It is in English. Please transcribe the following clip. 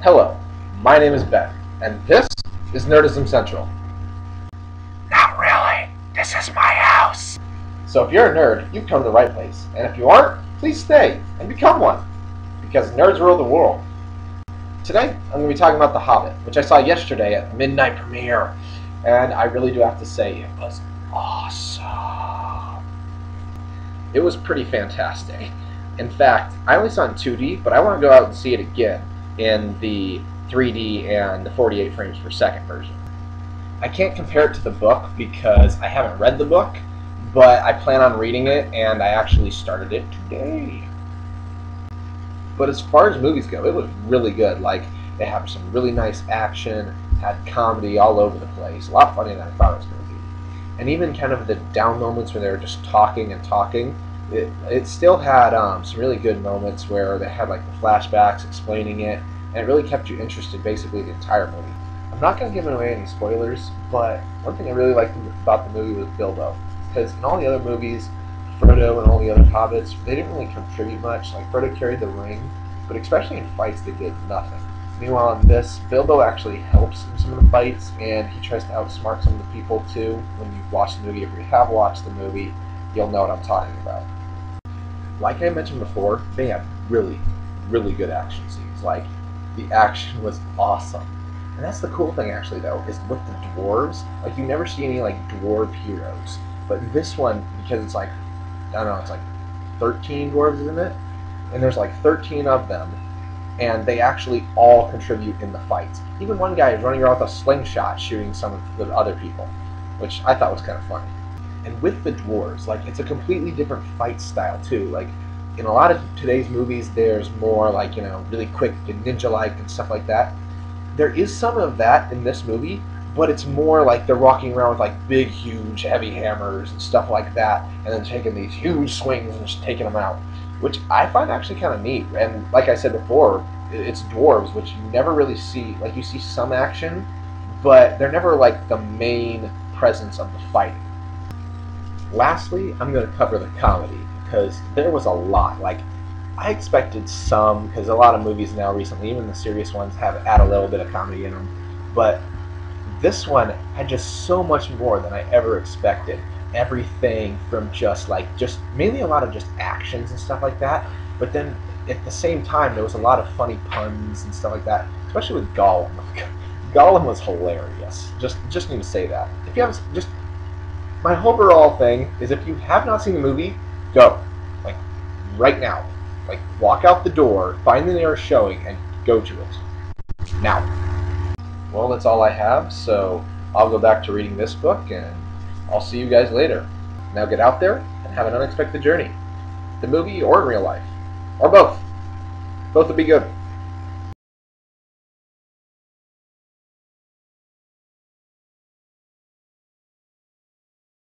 Hello, my name is Ben, and this is Nerdism Central. Not really. This is my house. So if you're a nerd, you've come to the right place, and if you aren't, please stay and become one, because nerds rule the world. Today, I'm going to be talking about The Hobbit, which I saw yesterday at the midnight premiere, and I really do have to say it was awesome. It was pretty fantastic. In fact, I only saw it in 2D, but I want to go out and see it again in the 3D and the 48 frames per second version. I can't compare it to the book because I haven't read the book, but I plan on reading it, and I actually started it today. But as far as movies go, it was really good. Like, they have some really nice action, had comedy all over the place, a lot funnier than I thought it was going to be. And even kind of the down moments where they were just talking and talking, it still had some really good moments where they had like the flashbacks explaining it, and it really kept you interested basically the entire movie. I'm not going to give away any spoilers, but one thing I really liked about the movie was Bilbo, because in all the other movies, Frodo and all the other hobbits, they didn't really contribute much. Like, Frodo carried the ring, but especially in fights they did nothing. Meanwhile, in this, Bilbo actually helps in some of the fights, and he tries to outsmart some of the people too. When you watch the movie, if you have watched the movie, you'll know what I'm talking about. Like I mentioned before, they had really, really good action scenes. Like, the action was awesome. And that's the cool thing, actually, though, is with the dwarves, like, you never see any, like, dwarf heroes. But this one, because it's like, I don't know, it's like 13 dwarves, isn't it? And there's like 13 of them, and they actually all contribute in the fights. Even one guy is running around with a slingshot shooting some of the other people, which I thought was kind of funny. And with the dwarves, like, it's a completely different fight style too. Like, in a lot of today's movies, there's more like, really quick and ninja-like and stuff like that. There is some of that in this movie, but it's more like they're walking around with like big, huge, heavy hammers and stuff like that, and then taking these huge swings and just taking them out, which I find actually kind of neat. And like I said before, it's dwarves, which you never really see. Like, you see some action, but they're never like the main presence of the fighting. Lastly, I'm going to cover the comedy, because there was a lot. Like, I expected some, because a lot of movies now recently, even the serious ones, add a little bit of comedy in them, but this one had just so much more than I ever expected. Everything from just mainly a lot of just actions and stuff like that, but then at the same time there was a lot of funny puns and stuff like that, especially with Gollum. Gollum was hilarious. Just need to say that. If you have just my overall thing is, if you have not seen the movie, go. Like, right now. Like, walk out the door, find the nearest showing, and go to it. Now. Well, that's all I have, so I'll go back to reading this book, and I'll see you guys later. Now get out there and have an unexpected journey. The movie or in real life. Or both. Both would be good.